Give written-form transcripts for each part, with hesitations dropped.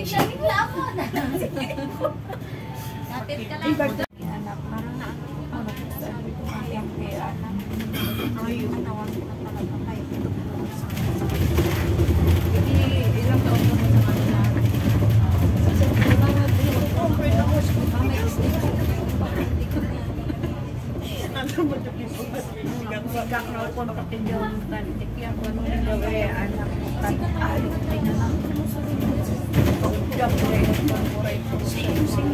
Siya nila ako na. Kapit ka lang. Anak, parang na ano ko sabi ko ang pera na. Ay, natawan ko na talaga kayo. Ilang taon ko na sa kanila. Ano mo ito people? Kakakontakin yung kantik yan. Kung ano yung gawin, anak mo kantik na lang.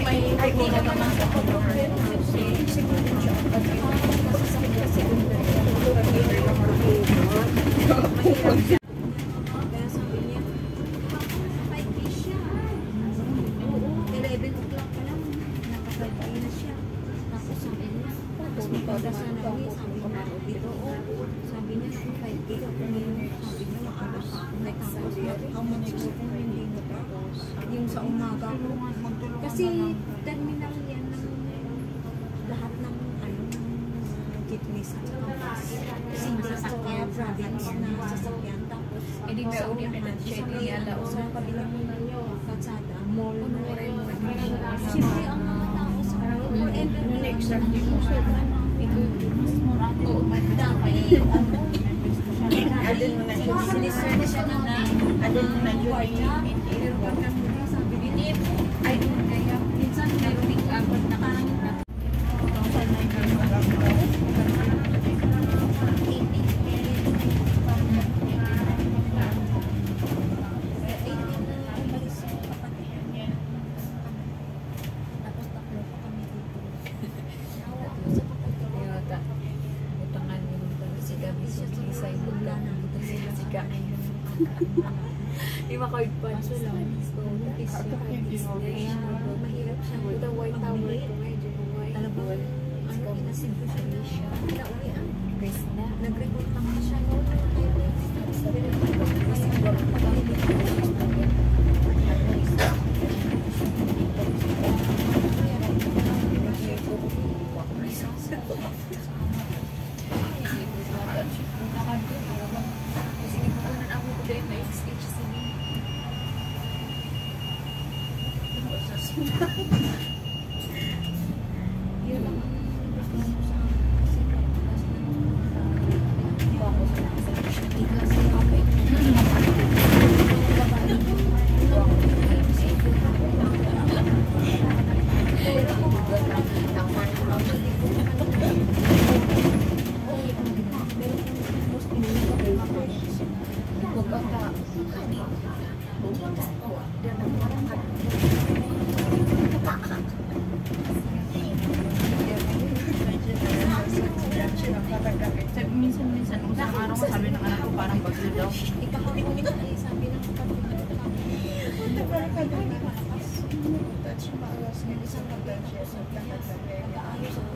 May ID na naman sa yung sa umaga kasi terminal yan ng lahat ng jeepneys at single sasakyan, province na sasakyan tapos hindi ka uli ka na check niyala o sa kabilang kalsada, mall siyempre ang mga tao sa forever exactly mo siya dami Adin mo na sinisearch siya na Adin mo na pero pagka sabi din ay kaya minsan meron ding abot na parang Imakawid pa siya lang. Mahirap siya. The white tower ko medyo white. Talagang ano, inasib ko siya. Nauwi ang Krishna. Nag-report naman siya noon. Minsan kung sa araw ko sabi ng anak ko parang bagyo daw. Ikakawin ko na sabi ng kapatid. Parang kadami touch maalas ng isang pagdansya sa Nag-aayos ako.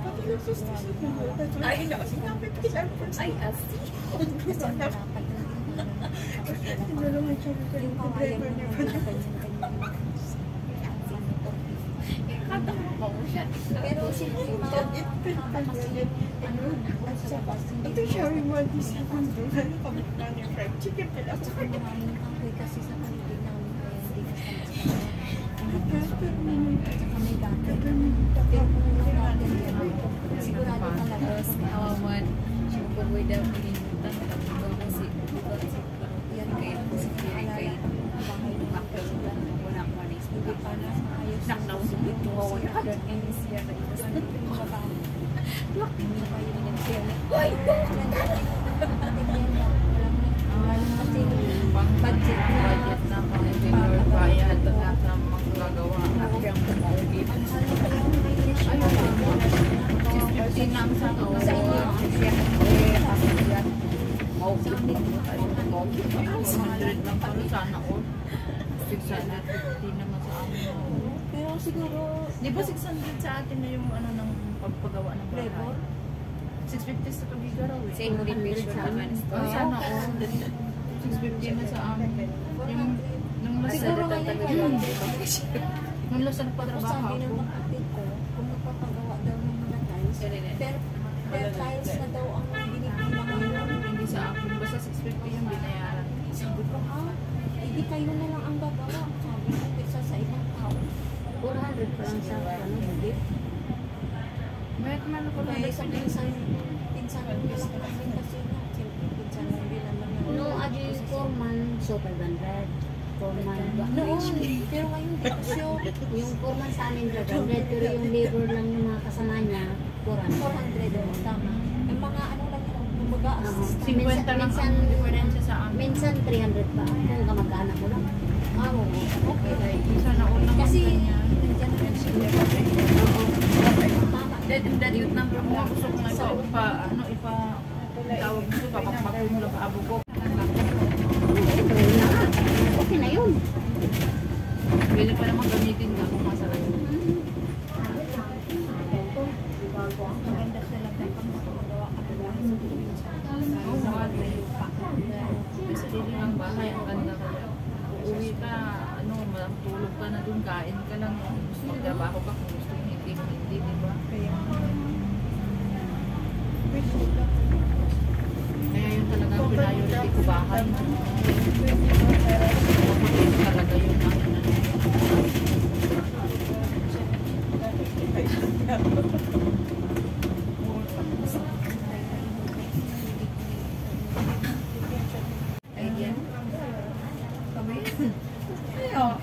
Pati lang sustasin na mo. Ay, sinabi ko lang po. Ay, asi. Tinulungan siya ko yung driver niya pa. Katakbo ko siya. Pero siyempre, ito siya rin mo ang isa kong doon. Kami na ni fried chicken pala. maraming kahoy kasi sa paligid namin kaya hindi ka may gato. Sigurado talaga. Awaman. Siya ko boy daw pininutan. Kasi yan kayo. Kay Bahay ng Makal lang. Wala ko manis. hindi pa na ayos. Naknaw sa bito. Wala ka doon. Inis siya. Hindi pa yun nag-share. Hoy! Budget na kung bayad at lahat ng magagawa at yung kumaulit. Ayun lang sa inyo. Sana all 650 naman sa amin. Pero siguro Di ba 600 sa atin na yung ano ng pagpagawa ng flavor? 650 sa Tugigaraw eh. Same motivation naman. Sana all 650 na sa amin. Yung nung last Siguro na ngayon nung last na pagtrabaho sabi ako. ng kapatid ko, kung magpapagawa daw ng mga tiles, per tiles na daw ang binibilang ngayon. Hindi sa akin. Basta 650 yung binayaran. Sabi ko, ha? Hindi kayo kayo na lang ang gagawa. Sabi ko, kaysa sa ibang tao. 400 pa lang sa ano, hindi. Bakit man ako lang Kaya sa pinsan lang lang kami kasi na. Siyempre, pinsan lang din naman. No, adi 4 months, so 500. 4 months. Noon, pero ngayon di ko sure. Yung 4 months sa amin, 500. Pero yung labor lang yung mga kasama niya, 400. 400, tama. Yung mga ano lang yung kumbaga, 50 lang ang diferensya sa amin. minsan 300 pa. Kung kamag-anak mo lang. Ah, oo. Okay. Isa na unang Kasi, niya. nandiyan na siya. Oo. Tama. That yung number mo. Gusto ko nga tawag mo. Papakpak mo lang abo ko. Okay na yun. Pwede pa naman gamitin ka kung masarap. Maganda sila pag magawa ka na lang sa probinsya. Oo, mahal na yun. May sarili ng bahay, ang ganda kaya. Uuwi ka, tulog ka na dun, kain ka lang. Gusto mo trabaho ka kung gusto mo hindi, di ba? Kaya yun talaga ang priority ko, bahay. Yun talaga yun ang Idea? Kami? Ayo,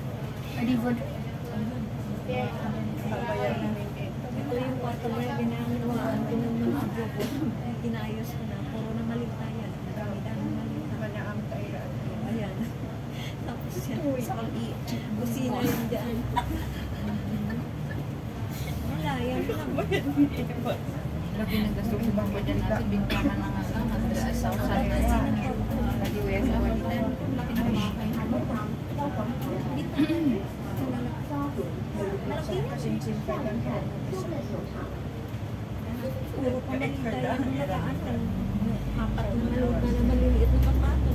Adivod. Ito yung kwarto mo yung ginagawa ko ng mga abo ko. Inayos ko na. Puro na maligtayan. Dami-dami maligtayan. Ayan. Tapos yan. Kusina yun dyan. Wala, yan lang. Lagi nagdasok sa mga dyan natin, bintana na nga sana. Sa usan na lagi wala sa walitan. Lagi na mga kayo. Puro pa maligtayan yung nakaan. Apat na maliliit na kapato.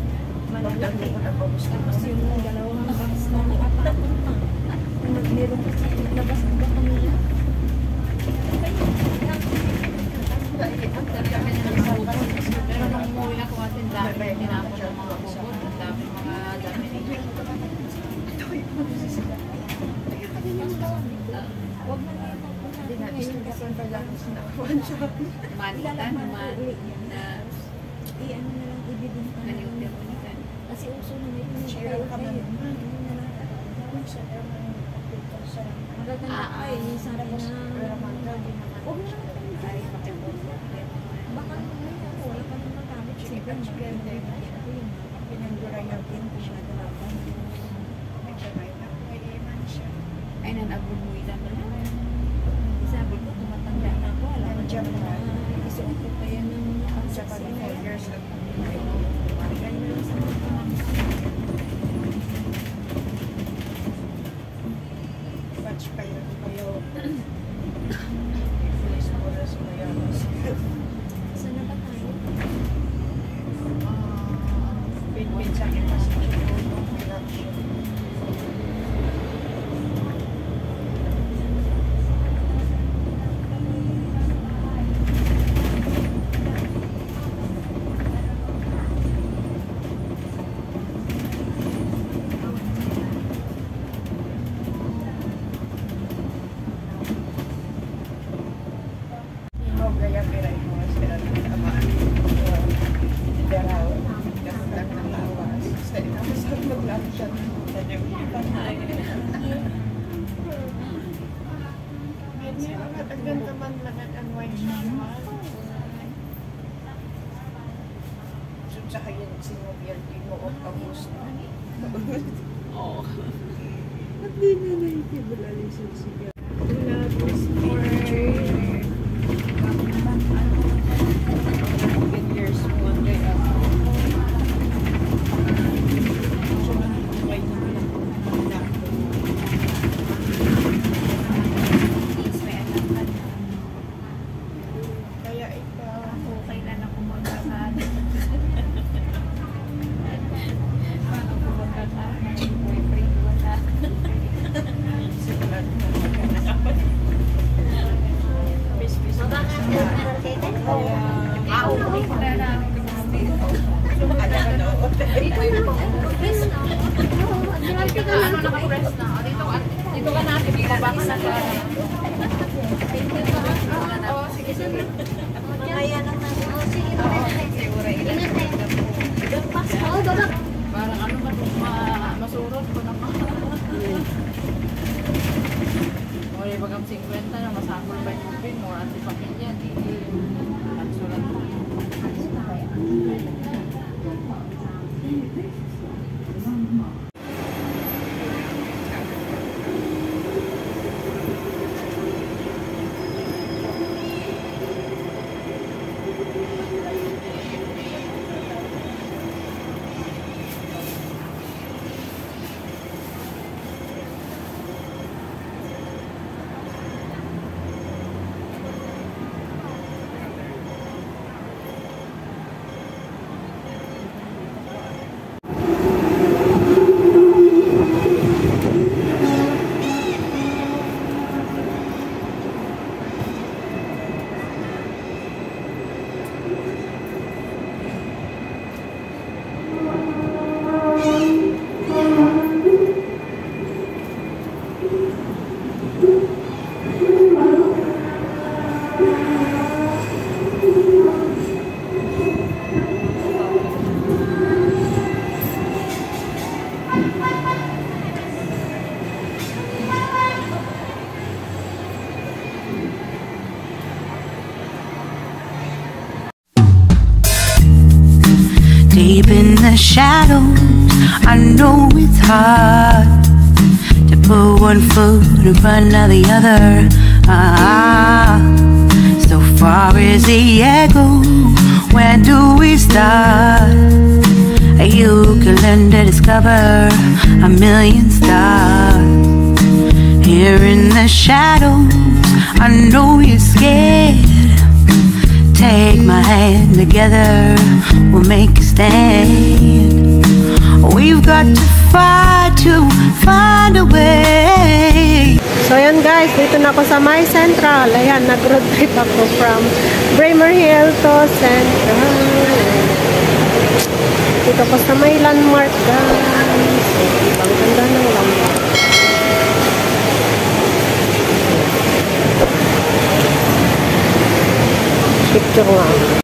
Malalaki. Tapos yung dalawang box na apat pa. Meron kasi labas ang baka nila. Pero nung umuwi ako atin, dami tinapon ng mga bubot, dami mga dami nito. Huwag na nga ito. Hindi na gusto kasi ang pagkakos na manitan, I-ano na lang, ibibinta na lang. Kasi uso na ngayon. Share ka ba? Magaganda ka eh. Sabi na, huwag na lang baka may ako, wala pa naman gamit. Siyempre, pinanggura natin, masyado lang pa. ay nanabog mo ilan na lang. Sabi ko, tumatanda na ako, alam mo dyan na isuot ko pa yan ng pang-saksi na yan. Parigay na lang sa mga Batch pa yun kayo. Saan na ba tayo? Pin-pin sa akin mas gaya pera mo sila ng tamaan. Pero lang ng lawas. Sa inyo sa maglabi siya. Ang ganda man lang ang unwind siya. Sa kayo sinubiyal din mo o pagos. Oo. At di na naitibula rin sa siya. Tapos for 10 years one day after. So, may naman na. Kaya ikaw, Okay na ako magkakaano. Paano ko magkakaano? Boyfriend wala. simulan mo. shadows, I know it's hard to put one foot in front of the other. So far as the echo, where do we start? You can learn to discover a million stars. Here in the shadows, I know you're scared. Take my hand, together we'll make a stand. We've got to fight to find a way. So ayan guys, dito na ako sa My Central. Ayan, nag-road trip ako from Bremer Hill to Central. Dito ko sa may landmark guys. Ang ganda ng landmark. Picture nga.